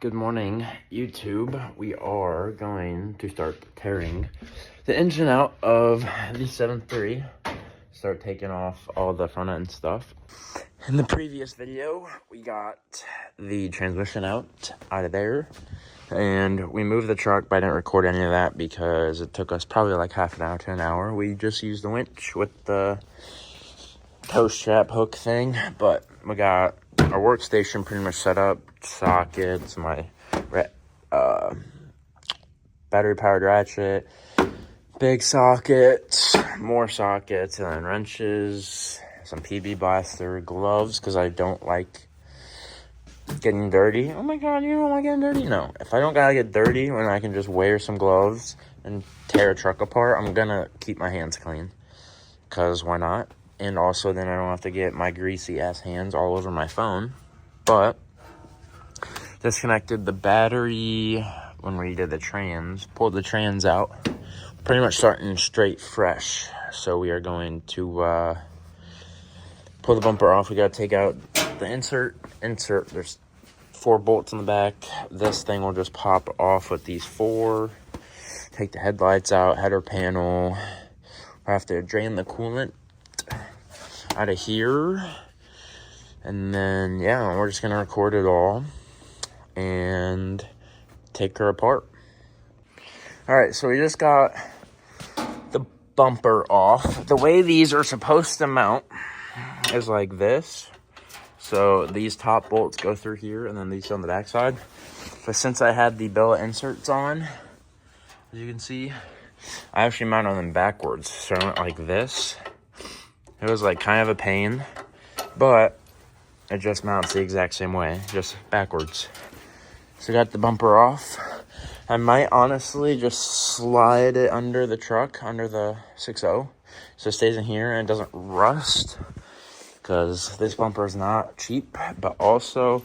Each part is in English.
Good morning, YouTube. We are going to start tearing the engine out of the 7.3. Start taking off all the front end stuff. In the previous video, we got the transmission out of there. And we moved the truck, but I didn't record any of that because it took us probably like half an hour to an hour. We just used the winch with the tow strap hook thing, but we got our workstation pretty much set up, sockets, my battery powered ratchet, big sockets, more sockets, and then wrenches, some PB blaster, gloves, because I don't like getting dirty. Oh my god, you don't like getting dirty? No. If I don't gotta get dirty when I can just wear some gloves and tear a truck apart, I'm gonna keep my hands clean. Because why not? And also then I don't have to get my greasy ass hands all over my phone. But disconnected the battery when we did the trans, pulled the trans out, pretty much starting straight fresh. So we are going to pull the bumper off. We got to take out the insert. There's 4 bolts in the back. This thing will just pop off with these 4. Take the headlights out, header panel. I have to drain the coolant out of here, and then yeah, we're just gonna record it all and take her apart. All right, so we just got the bumper off. The way these are supposed to mount is like this. So these top bolts go through here, and then these on the back side. But since I had the billet inserts on, as you can see, I actually mounted them backwards. So I went like this. It was like kind of a pain, but it just mounts the exact same way, just backwards. So I got the bumper off. I might honestly just slide it under the truck, under the 6.0, so it stays in here and it doesn't rust, because this bumper is not cheap. But also,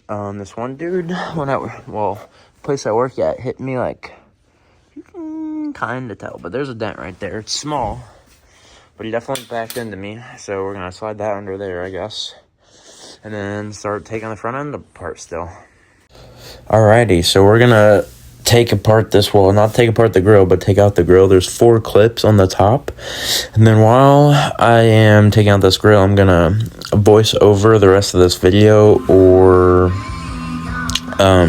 this one dude, place I work at, hit me like, you can kind of tell, but there's a dent right there. It's small. But he definitely backed into me, so we're going to slide that under there, I guess. And then start taking the front end apart still. Alrighty, so we're going to take apart this, well, not take apart the grill, but take out the grill. There's 4 clips on the top. And then while I am taking out this grill, I'm going to voice over the rest of this video, or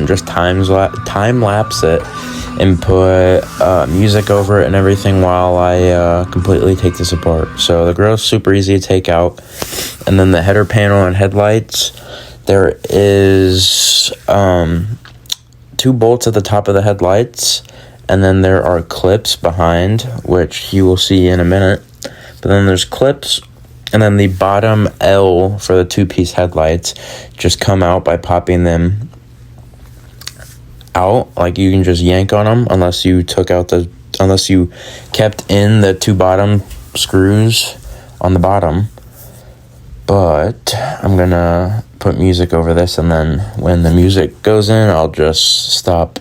just time lapse it and put music over it and everything while I completely take this apart. So the grill's super easy to take out. And then the header panel and headlights, there is 2 bolts at the top of the headlights, and then there are clips behind, which you will see in a minute. But then there's clips, and then the bottom L for the 2-piece headlights just come out by popping them out. Like, you can just yank on them unless you kept in the 2 bottom screws on the bottom. But I'm gonna put music over this, and then when the music goes in, I'll just stop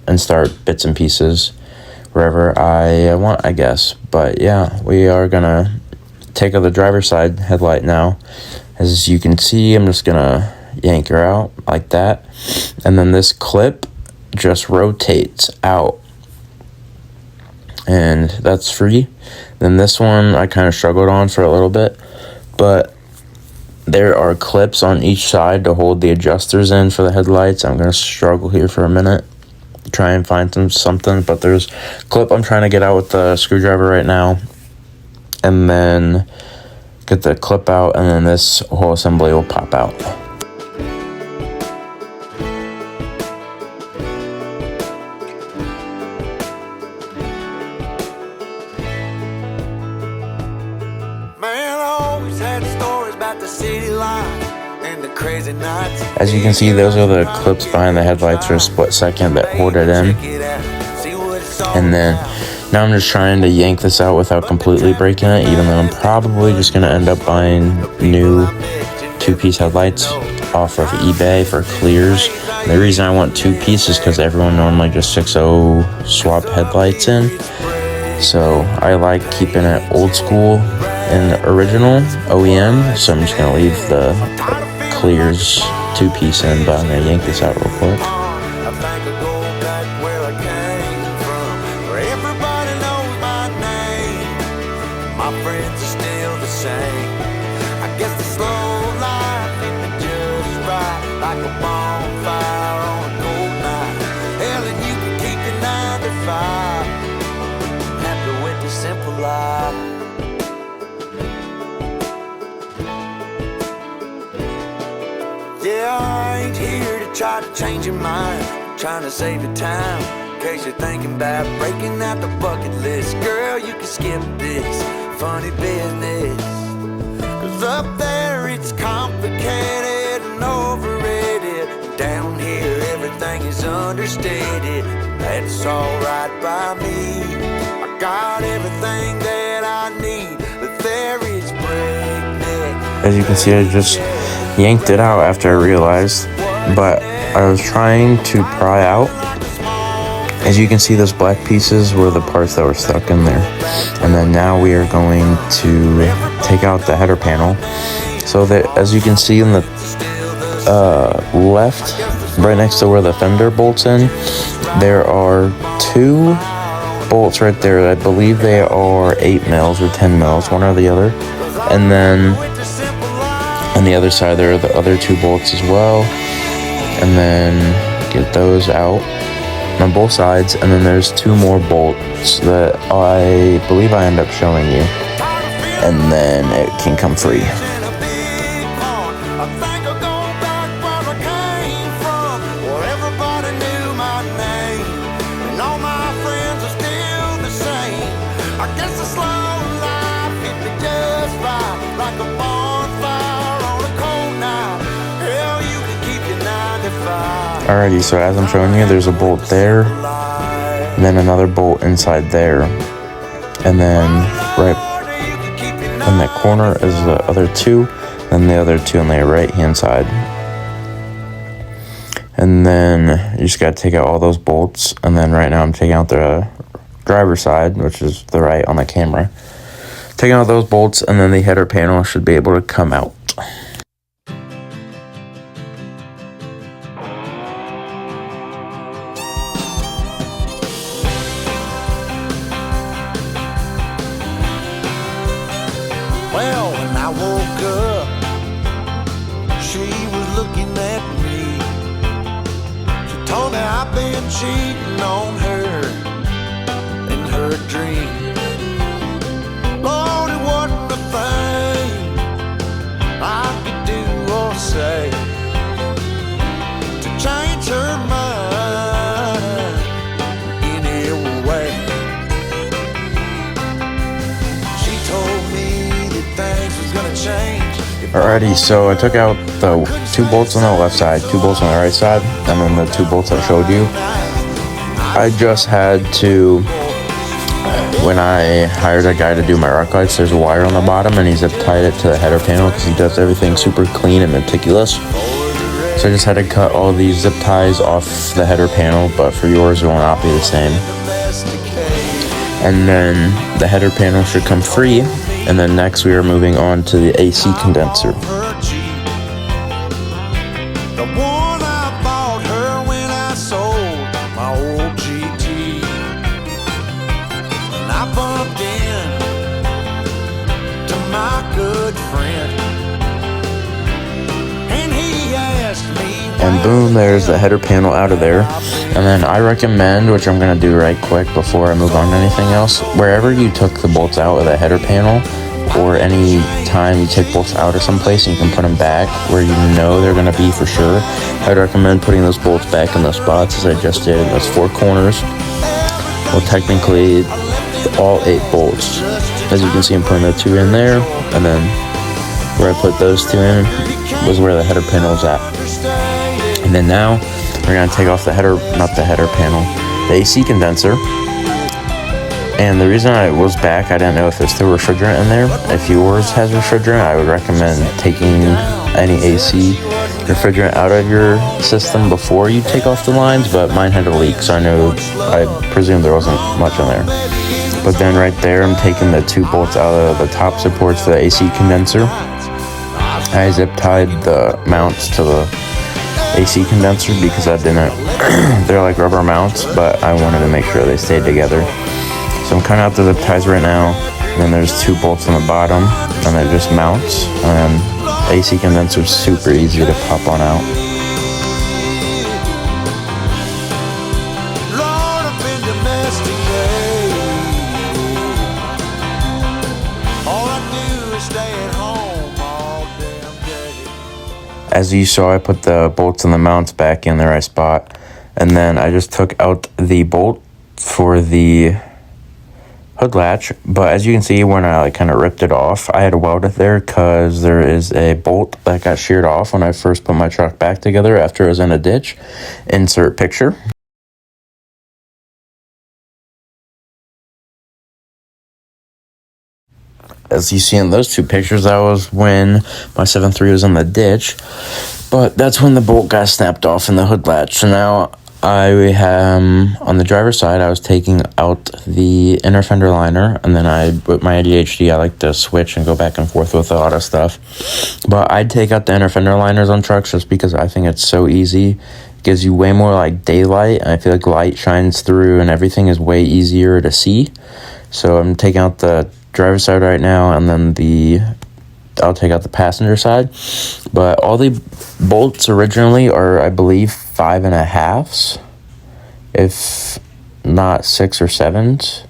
and start bits and pieces wherever I want, I guess. But yeah, we are gonna take out the driver's side headlight now. As you can see, I'm just gonna yank her out like that, and then this clip just rotates out, and that's free. Then this one I kind of struggled on for a little bit, but there are clips on each side to hold the adjusters in for the headlights. I'm going to struggle here for a minute, try and find something, but there's a clip I'm trying to get out with the screwdriver right now, and then get the clip out, and then this whole assembly will pop out. As you can see, those are the clips behind the headlights for a split second that hold it in. And then now I'm just trying to yank this out without completely breaking it, even though I'm probably just going to end up buying new 2-piece headlights off of eBay for clears. And the reason I want 2-piece is because everyone normally just 6.0 swap headlights in. So I like keeping it old school and original OEM, so I'm just going to leave the clears two-piece in, but I'm gonna yank this out real quick. I think I go back where I came from, where everybody knows my name. My friends are still the same. I guess the slow life hit me just right, like a bonfire on a cold night. Hell, and you can keep your 9 to 5. Happy with the simple life. Yeah, I ain't here to try to change your mind, trying to save your time, in case you're thinking about breaking out the bucket list. Girl, you can skip this funny business, 'cause up there it's complicated and overrated. Down here everything is understated. That's alright by me. I got everything that I need, but there is breakneck. As you can see, I just yanked it out after I realized, but I was trying to pry out. As you can see, those black pieces were the parts that were stuck in there. And then now we are going to take out the header panel. So that, as you can see in the left, right next to where the fender bolts in, there are 2 bolts right there. I believe they are 8 mils or 10 mils, one or the other. And then on the other side, there are the other 2 bolts as well. And then get those out on both sides. And then there's 2 more bolts that I believe I end up showing you. And then it can come free. Alrighty, so as I'm showing you, there's a bolt there, and then another bolt inside there, and then right in that corner is the other 2, and the other 2 on the right hand side. And then you just gotta take out all those bolts, and then right now I'm taking out the driver's side, which is the right on the camera. Taking out those bolts, and then the header panel should be able to come out. Well, when I woke up, she was looking at me. She told me I've been cheating on her in her dream. Lord, it wasn't a thing I could do or say to change her mind in any way. She told me things was gonna change. Alrighty, so I took out the 2 bolts on the left side, 2 bolts on the right side, and then the 2 bolts I showed you. I just had to, when I hired a guy to do my rock lights, there's a wire on the bottom, and he zip tied it to the header panel because he does everything super clean and meticulous. So I just had to cut all these zip ties off the header panel, but for yours it will not be the same. And then the header panel should come free. And then next we are moving on to the AC condenser. The one I bought her when I sold my old GT. And I bumped in to my good friend, and he asked me. And boom, there's the header panel out of there. And then I recommend, which I'm gonna do right quick before I move on to anything else, wherever you took the bolts out of the header panel, or any time you take bolts out of someplace and you can put them back where you know they're gonna be for sure, I'd recommend putting those bolts back in those spots as I just did, in those 4 corners. Well, technically, all 8 bolts. As you can see, I'm putting the 2 in there, and then where I put those 2 in was where the header panel was at. And then now, we're gonna take off the header, not the header panel, the AC condenser. And the reason I was back, I didn't know if there's still refrigerant in there. If yours has refrigerant, I would recommend taking any AC refrigerant out of your system before you take off the lines, but mine had a leak, so I presume there wasn't much in there. But then right there, I'm taking the 2 bolts out of the top supports for the AC condenser. I zip tied the mounts to the AC condenser because I didn't, they're like rubber mounts, but I wanted to make sure they stayed together. So I'm cutting out the zip ties right now, and then there's 2 bolts on the bottom, and they're just mounts, and AC condenser is super easy to pop on out. As you saw, I put the bolts and the mounts back in the right spot, and then I just took out the bolt for the hood latch. But as you can see, when I kind of ripped it off, I had to weld it there because there is a bolt that got sheared off when I first put my truck back together after it was in a ditch. Insert picture. As you see in those 2 pictures, that was when my 7.3 was in the ditch, but that's when the bolt got snapped off in the hood latch. So now I am on the driver's side. I was taking out the inner fender liner, and then with my ADHD, I like to switch and go back and forth with a lot of stuff. But I'd take out the inner fender liners on trucks just because I think it's so easy. It gives you way more like daylight, and I feel like light shines through and everything is way easier to see. So I'm taking out the driver's side right now, and then I'll take out the passenger side. But all the bolts originally are, I believe, 5.5s, if not 6 or 7s.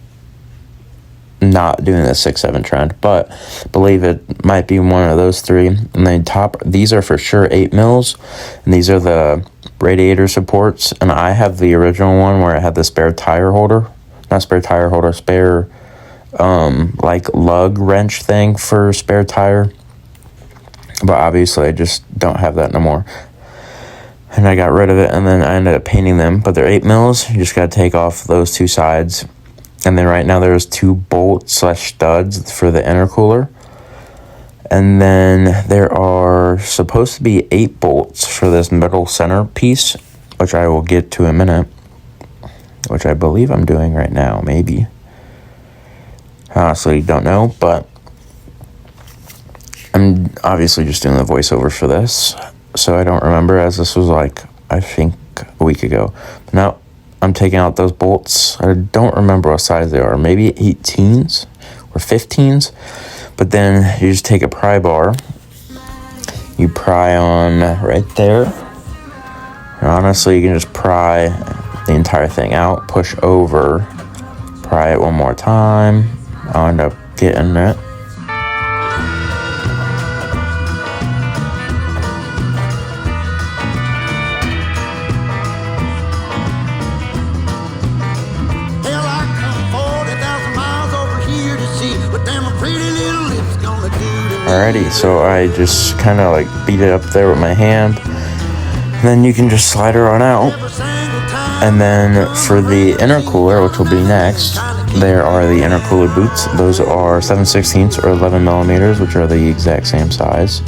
Not doing the 6-7 trend, but I believe it might be one of those 3. And then these are for sure 8 mils, and these are the radiator supports. And I have the original one where it had the spare tire holder, spare like lug wrench thing for spare tire, but obviously I just don't have that no more, and I got rid of it, and then I ended up painting them. But they're 8 mils. You just got to take off those 2 sides, and then right now there's 2 bolts/studs for the intercooler, and then there are supposed to be 8 bolts for this middle center piece, which I will get to in a minute, which I believe I'm doing right now, maybe. Honestly, don't know, but I'm obviously just doing the voiceover for this, so I don't remember, as this was like, I think, a week ago. Now, I'm taking out those bolts. I don't remember what size they are, maybe 18s or 15s, but then you just take a pry bar, you pry on right there, and honestly, you can just pry the entire thing out, push over, pry it one more time. I'll end up getting it. Alrighty, so I just kind of like beat it up there with my hand. And then you can just slide her on out. And then for the intercooler, which will be next, there are the intercooler boots. Those are 7/16 or 11 millimeters, which are the exact same size.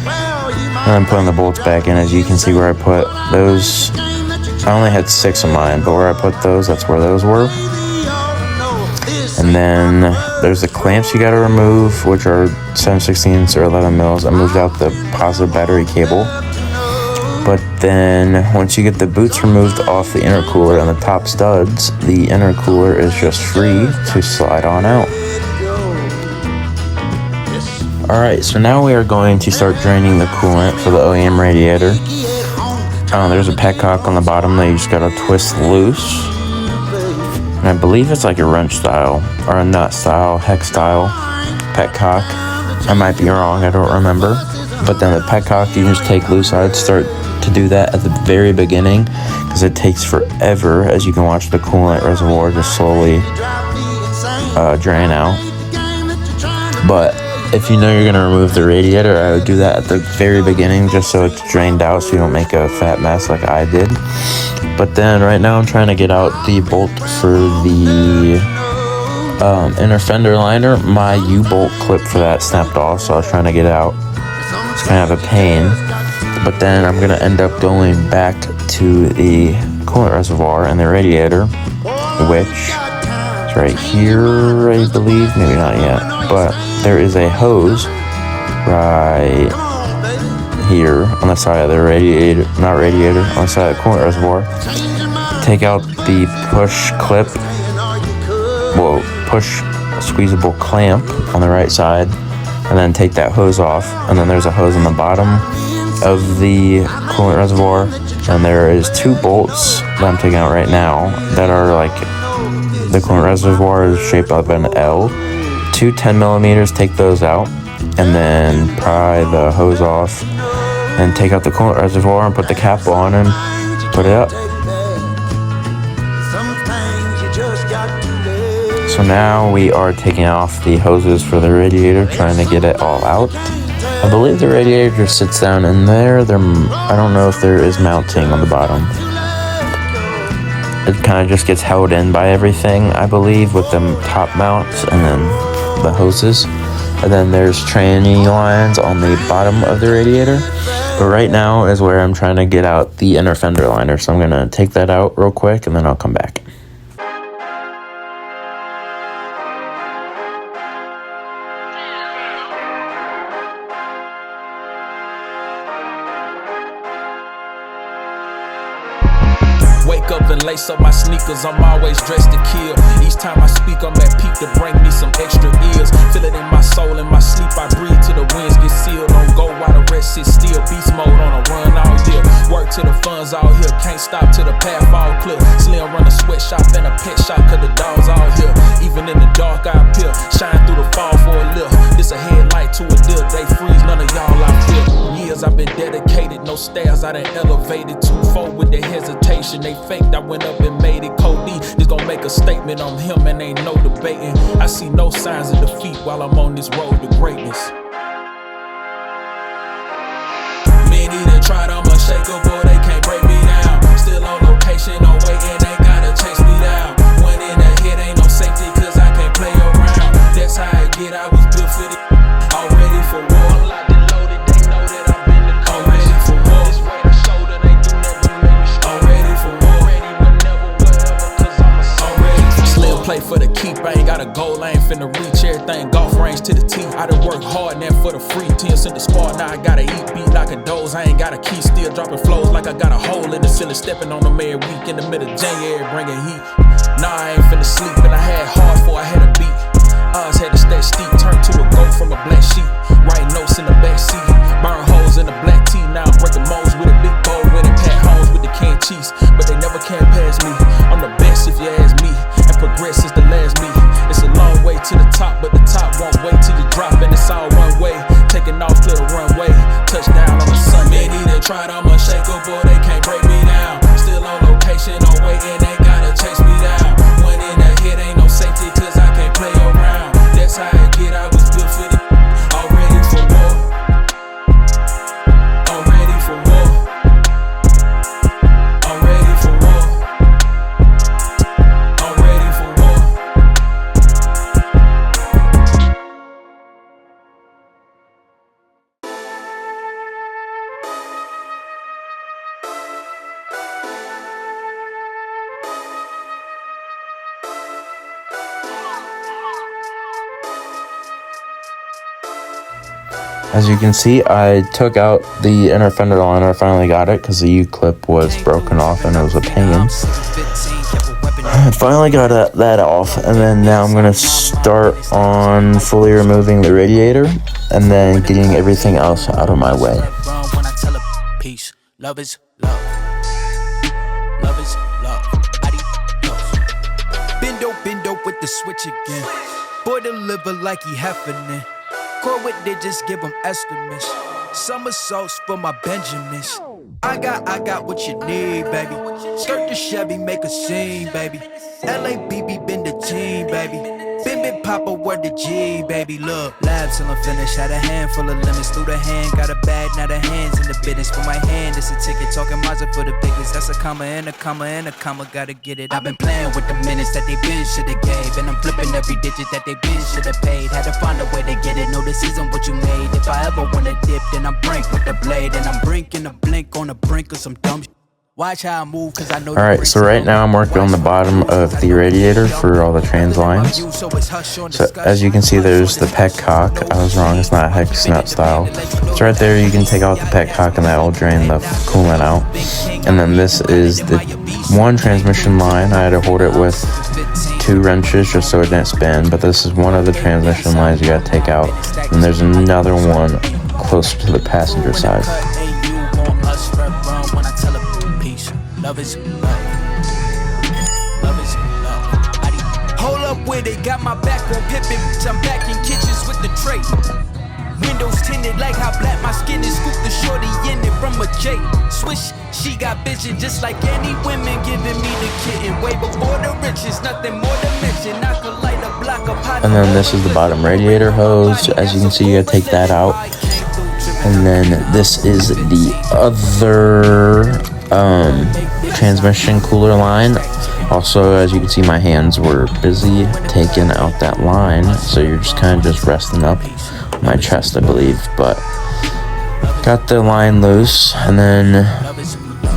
And I'm putting the bolts back in. As you can see where I put those, I only had 6 of mine, but where I put those, that's where those were. And then there's the clamps you got to remove, which are 7/16 or 11 mils. I moved out the positive battery cable. But then once you get the boots removed off the intercooler and the top studs, the intercooler is just free to slide on out. Alright, so now we are going to start draining the coolant for the OEM radiator. There's a petcock on the bottom that you just gotta twist loose. And I believe it's like a wrench style, or a nut style, hex style petcock. I might be wrong, I don't remember. But then the petcock, you just take loose. I'd start to do that at the very beginning because it takes forever, as you can watch the coolant reservoir just slowly drain out. But if you know you're going to remove the radiator, I would do that at the very beginning just so it's drained out so you don't make a fat mess like I did. But then right now I'm trying to get out the bolt for the inner fender liner. My U-bolt clip for that snapped off, so I was trying to get it out. It's kind of a pain. But then I'm going to end up going back to the coolant reservoir and the radiator, which is right here, I believe. Maybe not yet. But there is a hose right here on the side of the radiator, not radiator, on the side of the coolant reservoir. Take out the push clip, push squeezable clamp on the right side, and then take that hose off. And then there's a hose on the bottom of the coolant reservoir, and there is 2 bolts that I'm taking out right now that are like, the coolant reservoir is shaped up an L. 2 10 millimeters, take those out, and then pry the hose off and take out the coolant reservoir and put the cap on and put it up. So now we are taking off the hoses for the radiator, trying to get it all out. I believe the radiator sits down in there. I don't know if there is mounting on the bottom. It kind of just gets held in by everything, I believe, with the top mounts and then the hoses. And then there's tranny lines on the bottom of the radiator. But right now is where I'm trying to get out the inner fender liner. So I'm going to take that out real quick and then I'll come back. Wake up and lace up my sneakers, I'm always dressed to kill. Each time I speak, I'm at peak to bring me some extra ears. Feel it in my soul, in my sleep, I breathe till the winds get sealed. Don't go while the rest sit still, beast mode on a run all year. Work till the funds all here, can't stop till the path all clear. Slim run a sweatshop and a pet shop, cause the dogs all here. Even in the dark I appear, shine through the fall for a lift. This a headlight to a deal, they freeze, none of y'all I feel. Years I've been dedicated, no stairs, I done elevated. 2-4 with the hesitation, they faked, I went up and made it. Cody, this gon' make a statement on him and ain't no debating. I see no signs of defeat while I'm on this road to greatness. Many that tried, I'm unshakable, they can't break me down. Still on location, no waiting, they gotta chase me down. When in the hit, ain't no safety, cause I can't play around. That's how I get, I was built for it. All ready for war. Locked and loaded, they know that I've been the all ready for war. This way to shoulder, they do never make me strong. All ready for war. Ready whenever, wherever, cause I'm a all ready for Slim play for the keep, I ain't got a goal, I ain't finna reach everything. Golf range to the tee, I done work hard now for the free. 10 cent the squad, now I gotta eat, beat like a doze. I ain't got a key, still dropping flows like I got a hole in the ceiling. Stepping on them every week in the middle of January, bringing heat. Nah, I ain't finna sleep, and I had hard for I had a beat. Odds had to stay steep, turned to a goat from a black sheep. Writing notes in the back seat, burn holes in the black tee. Now I'm breaking molds with a big bowl, winning pat homes with the canned cheese. But they never can pass me, I'm the best if you ask me. And progress is the last me. It's a long way to the top, but the top won't wait till you drop. And it's all one way, taking off to the runway. Touchdown on a Sunday. Many that tried, I'm unshakable, they can't break me down. Still on location, no waiting, they gotta chase me down. When in the hit, ain't no safety, cause I can't play around. That's how I get, I was built for it. All ready for war. All ready for war. All ready for war. All ready for war. As you can see, I took out the inner fender liner. I finally got it because the U-clip was broken off and it was a pain. I finally got that off, and then now I'm going to start on fully removing the radiator and then getting everything else out of my way. Peace. Love is love. Love is love. Bendo with the switch again. Boy deliver like he heffing. Core with it, just give them estimates. Somersaults for my Benjamins. I got what you need, baby. Skirt the Chevy, make a scene, baby. LABB been the team, baby. Been Papa, word the G, baby. Look, labs till I'm finished. Had a handful of lemons through the hand. Got a bag, now the hands in the business. For my hand, it's a ticket. Talking Mazda for the biggest. That's a comma and a comma and a comma. Gotta get it. I've been playing with the minutes that they been shoulda gave. And I'm flipping every digit that they been shoulda paid. Had to find a way to get it. No, this isn't what you made. If I ever wanna dip, then I'm brink with the blade. And I'm brinking a blink on the brink of some dumb shit. Watch how I move, cause I know. Alright, so right now I'm working on the bottom of the radiator for all the trans lines. So as you can see, there's the petcock. I was wrong, it's not hex nut style. So right there you can take out the petcock and that will drain the coolant out. And then this is the one transmission line. I had to hold it with 2 wrenches just so it didn't spin, but this is one of the transmission lines you gotta take out. And there's another one close to the passenger side. Love is love. Love is love. Hold up where they got my back on pippin'. I'm back in kitchens with the tray. Windows tinted like how black my skin is. Scoop the shorty in it from a J. Swish, she got bitchin' just like any women giving me the kitten. Way before the riches, nothing more to mention. I could light a block of pot. And then this is the bottom radiator hose. As you can see, you gotta take that out. And then this is the other transmission cooler line. Also, as you can see, my hands were busy taking out that line, so you're just kind of just resting up my chest, I believe. But got the line loose, and then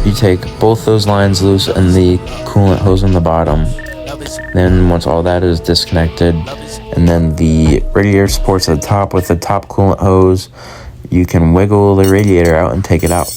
you take both those lines loose and the coolant hose on the bottom. Then once all that is disconnected, and then the radiator supports at the top with the top coolant hose, you can wiggle the radiator out and take it out.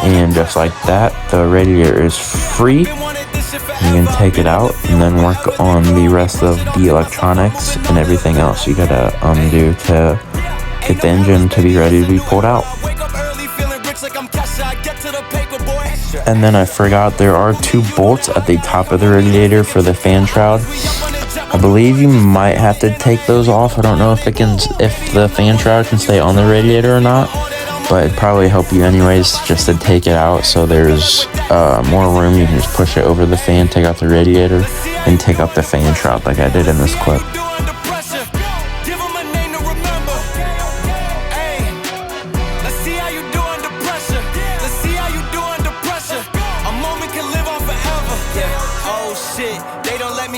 And just like that, the radiator is free. You can take it out and then work on the rest of the electronics and everything else you gotta undo to get the engine to be ready to be pulled out. And then I forgot, there are 2 bolts at the top of the radiator for the fan shroud. I believe you might have to take those off. I don't know if the fan shroud can stay on the radiator or not, but it'd probably help you anyways just to take it out so there's more room. You can just push it over the fan, take out the radiator, and take out the fan shroud like I did in this clip.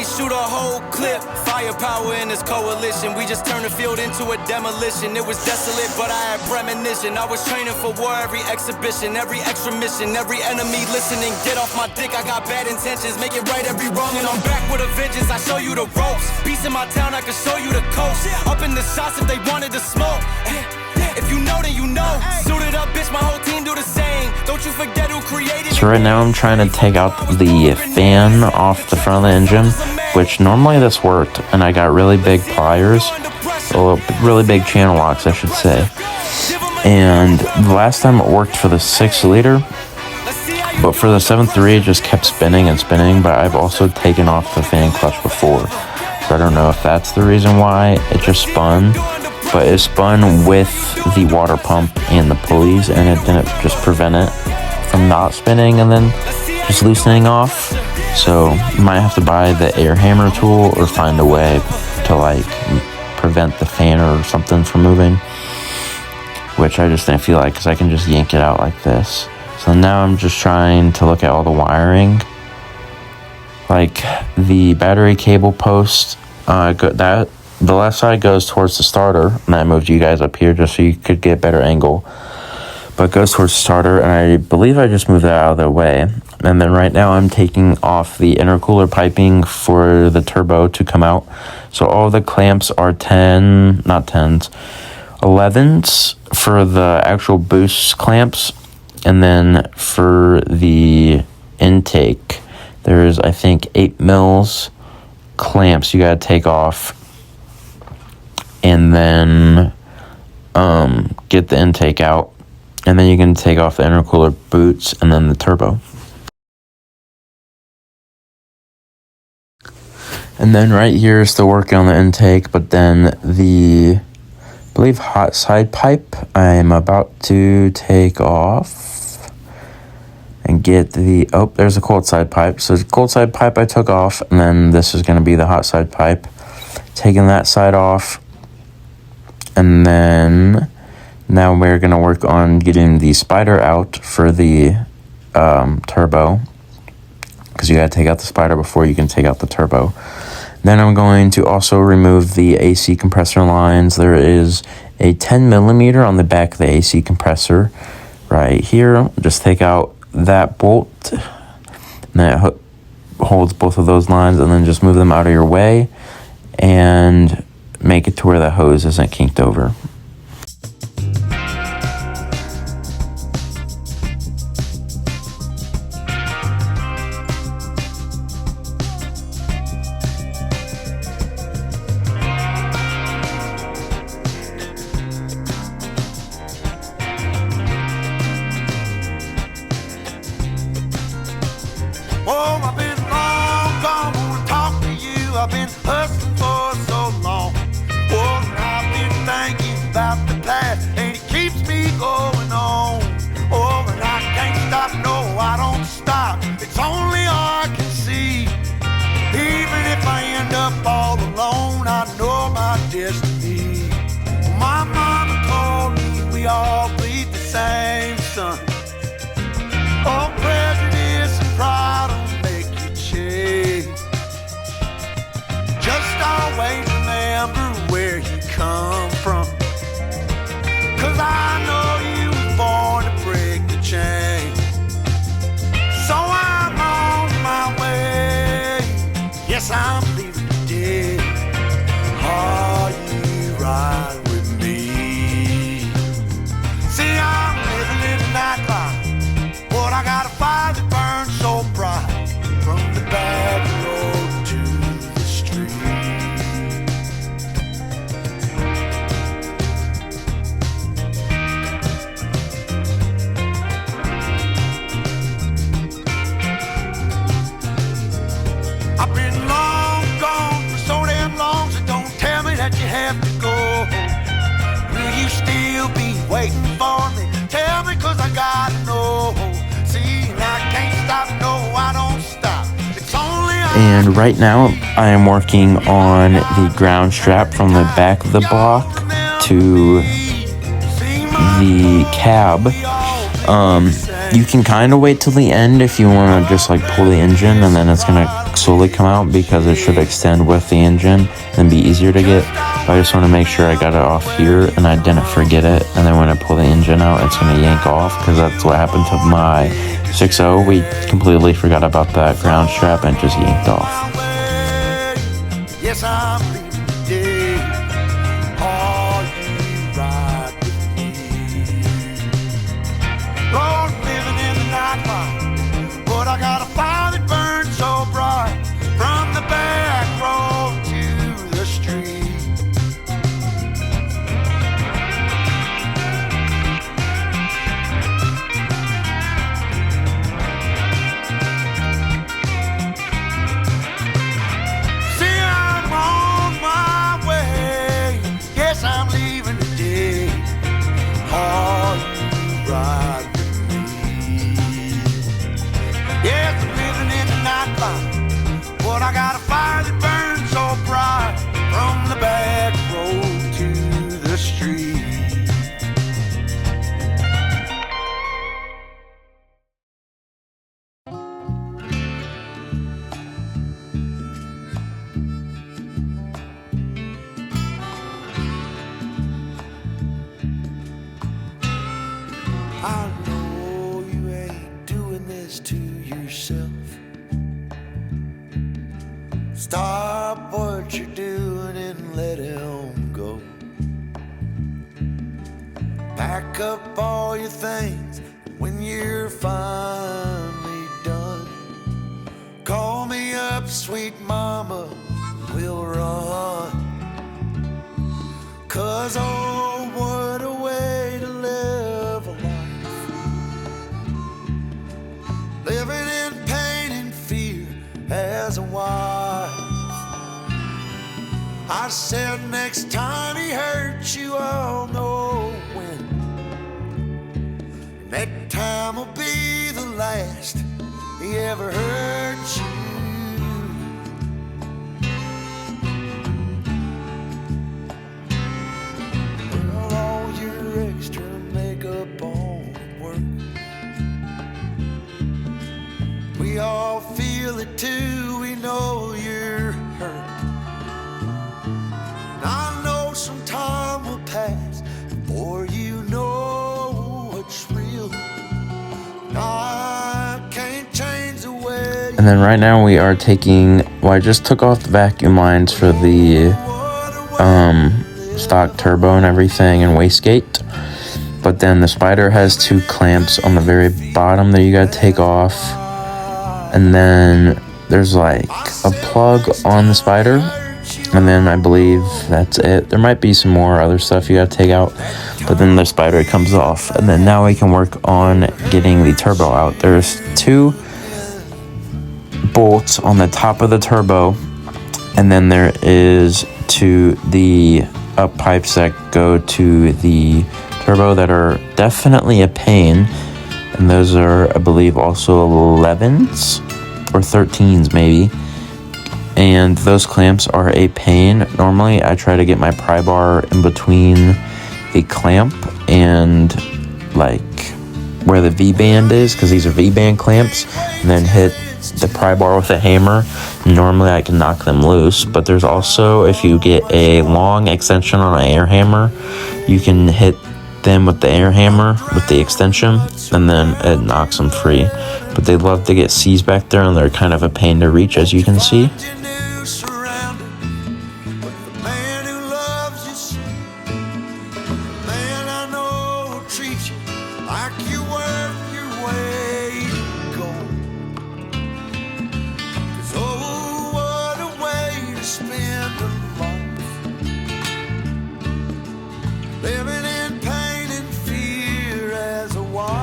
Shoot a whole clip, firepower in this coalition. We just turned the field into a demolition. It was desolate, but I had premonition. I was training for war, every exhibition, every extra mission, every enemy listening. Get off my dick, I got bad intentions. Make it right every wrong, and I'm back with a vengeance. I show you the ropes. Peace in my town, I can show you the coast. Up in the shots if they wanted to smoke. If you know, then you know. Suited up, bitch, my whole team do the same. Don't you forget who created. So right now I'm trying to take out the fan off the front of the engine, which normally this worked, and I got really big pliers, or really big channel locks I should say. And the last time it worked for the 6-liter, but for the 7.3 it just kept spinning and spinning. But I've also taken off the fan clutch before, so I don't know if that's the reason why it just spun. But it spun with the water pump and the pulleys, and it didn't just prevent it from not spinning and then just loosening off. So you might have to buy the air hammer tool or find a way to like prevent the fan or something from moving, which I just didn't feel like, because I can just yank it out like this. So now I'm just trying to look at all the wiring, like the battery cable post. The left side goes towards the starter, and I moved you guys up here just so you could get a better angle. But it goes towards the starter, and I believe I just moved that out of the way. And then right now I'm taking off the intercooler piping for the turbo to come out. So all the clamps are 11s for the actual boost clamps. And then for the intake, there's I think 8 mils clamps you gotta take off. And then get the intake out, and then you can take off the intercooler boots and then the turbo. And then right here is still working on the intake, but then the, I believe, hot side pipe I'm about to take off and get the, oh, there's a cold side pipe. So the cold side pipe I took off, and then this is going to be the hot side pipe. Taking that side off. And then now we're going to work on getting the spider out for the turbo, because you got to take out the spider before you can take out the turbo. Then I'm going to also remove the AC compressor lines. There is a 10 millimeter on the back of the AC compressor right here. Just take out that bolt, and then it holds both of those lines, and then just move them out of your way and make it to where the hose isn't kinked over. Oh, I've been long gone, wanna talk to you. I've been hustling for so long. Oh, and I've been thinking about the past, and it keeps me going on. Oh, and I can't stop, no, I don't stop. It's only I can see. Even if I end up all alone, I know my destiny. My mama told me we all bleed the same sun. Oh, prejudice and pride don't make you change. Just always remember where you come from, 'cause I know you were born to break the chain. So I'm on my way. Yes, I'm leaving today. Are you right with me? See, I'm living in the nightlife, but I got a fire that burns so bright, from the back road to the street. I've been long gone for so damn long, so don't tell me that you have to go. Will you still be waiting for me? Tell me, 'cause I gotta know. See, I can't stop, no, I don't stop. It's only And right now I am working on the ground strap from the back of the block to the cab. You can kind of wait till the end if you want to just like pull the engine, and then it's going to slowly come out because it should extend with the engine and be easier to get. But I just want to make sure I got it off here and I didn't forget it, and then when I pull the engine out, it's going to yank off, because that's what happened to my 6.0. We completely forgot about that ground strap and it just yanked off. yes, I'm leaving today. Are you right with me? Lord, living in the nightlife, but I got a fire that burns so bright, from the back road to the street. See, I'm on my way. Yes, I'm leaving today. Are you right with me? Yes, I'm living in the nightlife, but I got a fire that burns so bright, from the back road to the street. I know you ain't doing this to yourself. Stop what you're doing and let him go. Pack up all your things when you're finally done. Call me up, sweet mama, we'll run. 'Cause oh, what a way to live a life, living in pain and fear as a wife. I said next time he hurts you, I'll know when. And that time will be the last he ever hurt you. Well, all your extra makeup on work. feel it too. We know you're hurt. I know some time will pass before you know what's real. I can't change the way. And then right now we are taking, well, I just took off the vacuum lines for the stock turbo and everything and wastegate. But then the Spider has 2 clamps on the very bottom that you gotta take off. And then there's like a plug on the Spider. And then I believe that's it. There might be some more other stuff you gotta take out. But then the Spider comes off. And then now we can work on getting the turbo out. There's 2 bolts on the top of the turbo. And then there is to the up pipes that go to the turbo that are definitely a pain. And those are, I believe, also 11s or 13s maybe. And those clamps are a pain. Normally I try to get my pry bar in between the clamp and like where the V-band is, because these are V-band clamps, and then hit the pry bar with a hammer. Normally I can knock them loose, but there's also, if you get a long extension on an air hammer, you can hit them with the air hammer with the extension, and then it knocks them free. But they love to get C's back there, and they're kind of a pain to reach, as you can see. Living in pain and fear as a wife.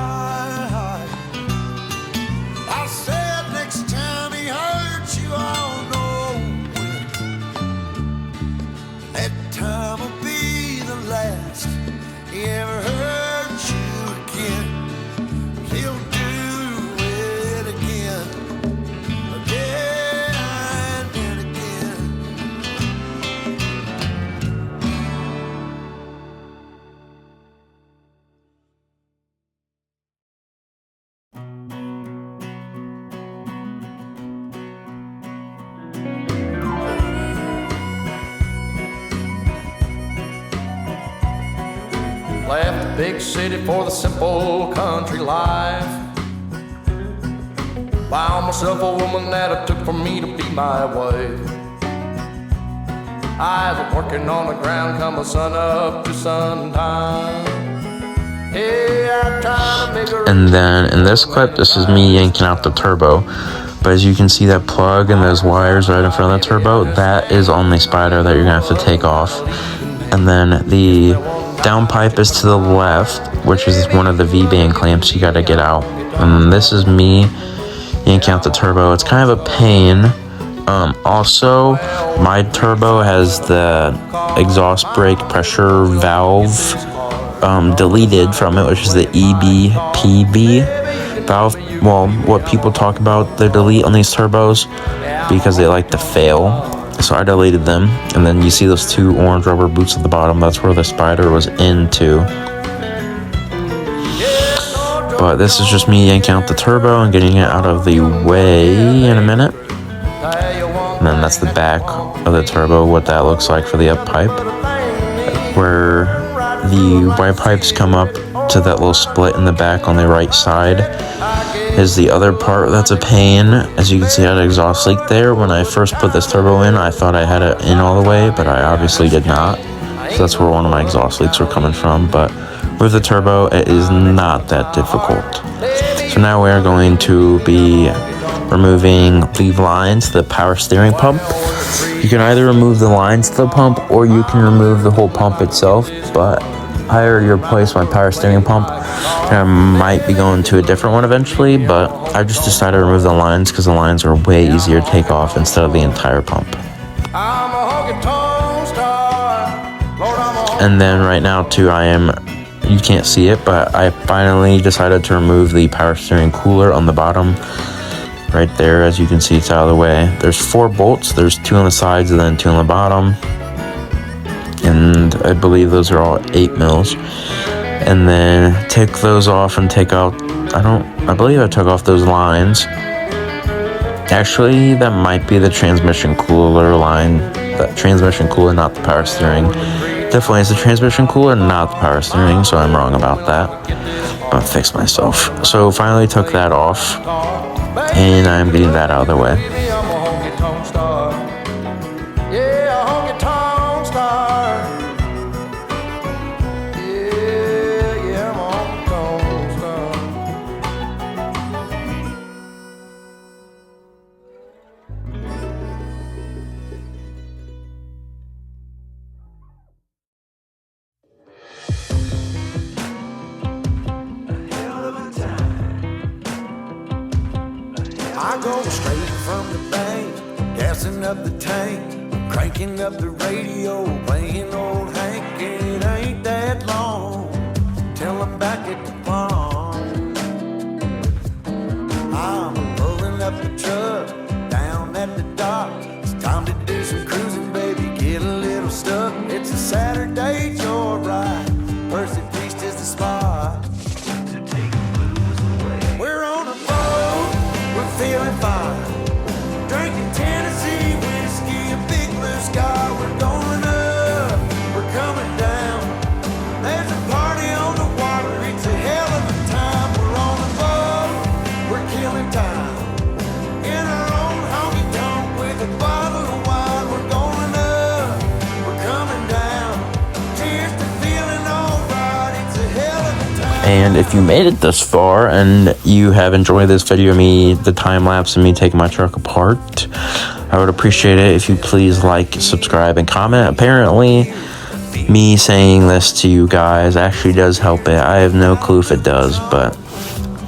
I said next time he hurts you, I'll know when. That time will be the last he ever hurt you again. He'll do it again, again and again. Left the big city for the simple country life. Found myself a woman that it took for me to be my wife. I was working on the ground, come the sun up to sundown. Hey, I tried to make her. And then in this clip, this is me yanking out the turbo. But as you can see, that plug and those wires right in front of the turbo, that is on the Spider that you're gonna have to take off. And then the down pipe is to the left, which is one of the V-band clamps you gotta get out. And this is me yanking out the turbo. It's kind of a pain. Also, my turbo has the exhaust brake pressure valve deleted from it, which is the EBPV valve. Well, what people talk about, they delete on these turbos because they like to fail. So I deleted them, and then you see those 2 orange rubber boots at the bottom. That's where the Spider was into. But this is just me yanking out the turbo and getting it out of the way in a minute. And then that's the back of the turbo, what that looks like for the up pipe. Where the Y pipes come up to that little split in the back on the right side is the other part that's a pain. As you can see, I had an exhaust leak there. When I first put this turbo in, I thought I had it in all the way, but I obviously did not. So that's where one of my exhaust leaks were coming from. But with the turbo, it is not that difficult. So now we are going to be removing the lines to the power steering pump. You can either remove the lines to the pump, or you can remove the whole pump itself, but I already replaced my power steering pump, and I might be going to a different one eventually, but I just decided to remove the lines because the lines are way easier to take off instead of the entire pump. And then right now too, you can't see it, but I finally decided to remove the power steering cooler on the bottom. Right there, as you can see, it's out of the way. There's 4 bolts, there's 2 on the sides and then 2 on the bottom. And I believe those are all 8 mils. And then take those off and take out, I believe I took off those lines. Actually, that might be the transmission cooler line. The transmission cooler, not the power steering. Definitely is the transmission cooler, not the power steering, so I'm wrong about that. I'm gonna fix myself. So finally took that off, and I'm getting that out of the way. Baby, I'm a honky-tonk star. Yeah, a honky-tonk star. Yeah, I'm a honky-tonk star. I go straight from the bank, gassing up the tank, cranking up the radio, playing old Hank. It ain't that long till I'm back at the pond. I'm pulling up the truck down at the dock. It's time to do some cruising, baby, get a little stuck. It's a Saturday joyride, Percy Feast is the spot. We're on a boat, we're feeling fine. Drinking Tennessee whiskey, a big blue sky. We're going up, we're coming down. There's a party on the water, it's a hell of a time. We're on a boat, we're killing time. In our own honky tonk with a bottle of wine. We're going up, we're coming down. Cheers to feeling alright, it's a hell of a time. And if you made it this far and you have enjoyed this video of me, the time lapse of me taking my truck apart, I would appreciate it if you please like, subscribe, and comment. Apparently, me saying this to you guys actually does help it. I have no clue if it does, but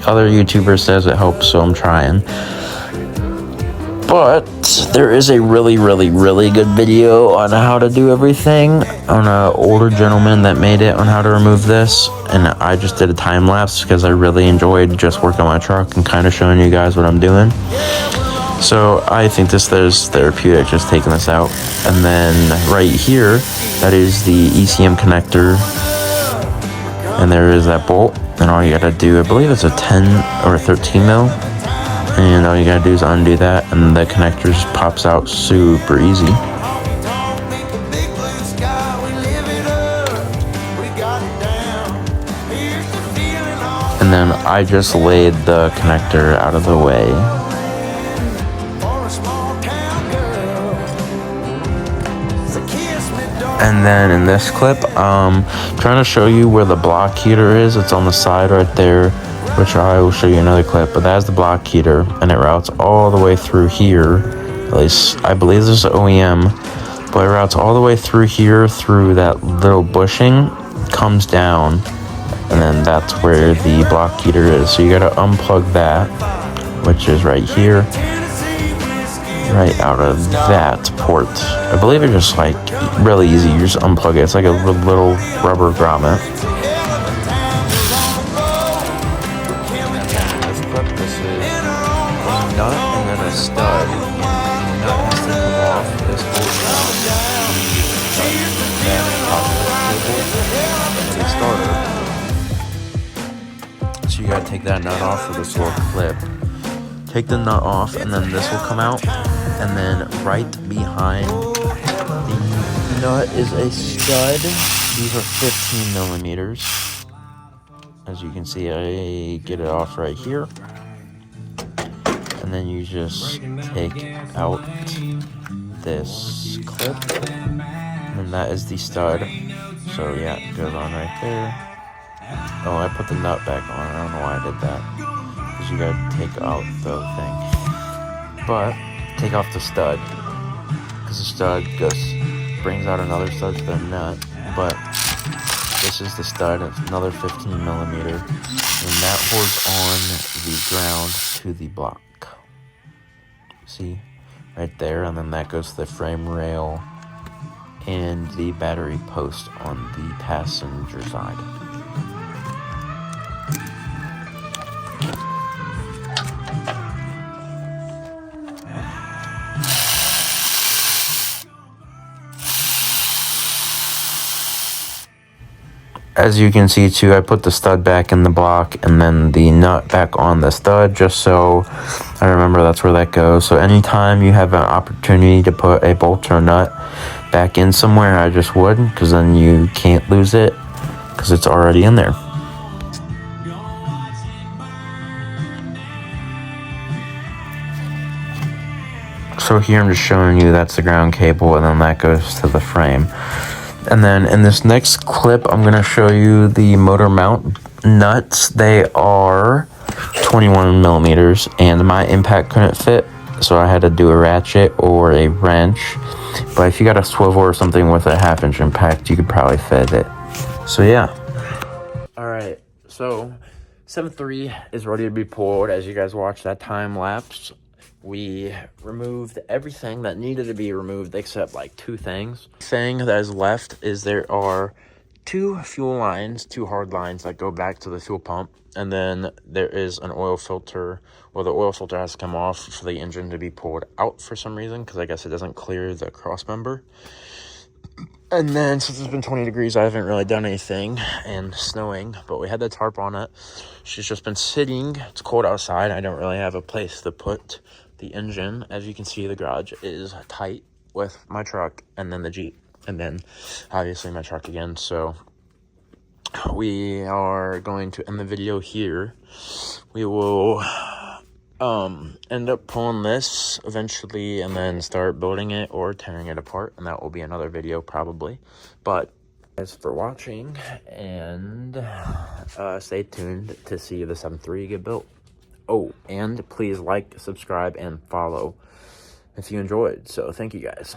other YouTubers says it helps, so I'm trying. But there is a really good video on how to do everything on an older gentleman that made it on how to remove this, and I just did a time lapse because I really enjoyed just working on my truck and kind of showing you guys what I'm doing. So I think this is therapeutic, just taking this out. And then right here, that is the ECM connector, and there is that bolt, and all you gotta do, I believe it's a 10 or a 13 mil, and all you gotta do is undo that, and the connector just pops out super easy. And then I just laid the connector out of the way. And then in this clip, trying to show you where the block heater is. It's on the side right there, which I will show you another clip, but that's the block heater, and it routes all the way through here. At least I believe this is OEM, but it routes all the way through here, through that little bushing, comes down, and then that's where the block heater is. So you gotta unplug that, which is right here, right out of that port. I believe it's just like really easy. You just unplug it. It's like a little rubber grommet. This is a nut and then a stud. The nut has to come off. This holds down the starter. So you gotta take that nut off with this little clip. Take the nut off, and then this will come out, and then right behind the nut is a stud. These are 15 millimeters. As you can see, I get it off right here, and then you just take out this clip, and that is the stud. So yeah, it goes on right there. Oh, I put the nut back on. I don't know why I did that. You gotta take out the thing, but take off the stud, because the stud just brings out another stud to the nut. But this is the stud. It's another 15 millimeter, and that holds on the ground to the block. See, right there, and then that goes to the frame rail and the battery post on the passenger side. As you can see too, I put the stud back in the block and then the nut back on the stud, just so I remember that's where that goes. So anytime you have an opportunity to put a bolt or a nut back in somewhere, I just would, because then you can't lose it because it's already in there. So here I'm just showing you that's the ground cable, and then that goes to the frame. And then in this next clip, I'm going to show you the motor mount nuts. They are 21 millimeters, and my impact couldn't fit, so I had to do a ratchet or a wrench. But if you got a swivel or something with a 1/2 inch impact, you could probably fit it. So yeah. All right, so 7.3 is ready to be pulled. As you guys watch that time lapse, we removed everything that needed to be removed except like 2 things. The thing that is left is there are 2 fuel lines, 2 hard lines that go back to the fuel pump, and then there is an oil filter. Well, the oil filter has to come off for the engine to be pulled out for some reason, because I guess it doesn't clear the cross member. And then since it's been 20 degrees, I haven't really done anything, and snowing, but we had the tarp on it. She's just been sitting. It's cold outside. I don't really have a place to put the engine. As you can see, the garage is tight with my truck and then the Jeep, and then obviously my truck again. So we are going to end the video here. We will end up pulling this eventually and then start building it or tearing it apart, and that will be another video probably. But thanks for watching, and stay tuned to see the 7.3 get built. Oh, and please like, subscribe, and follow if you enjoyed. So thank you guys.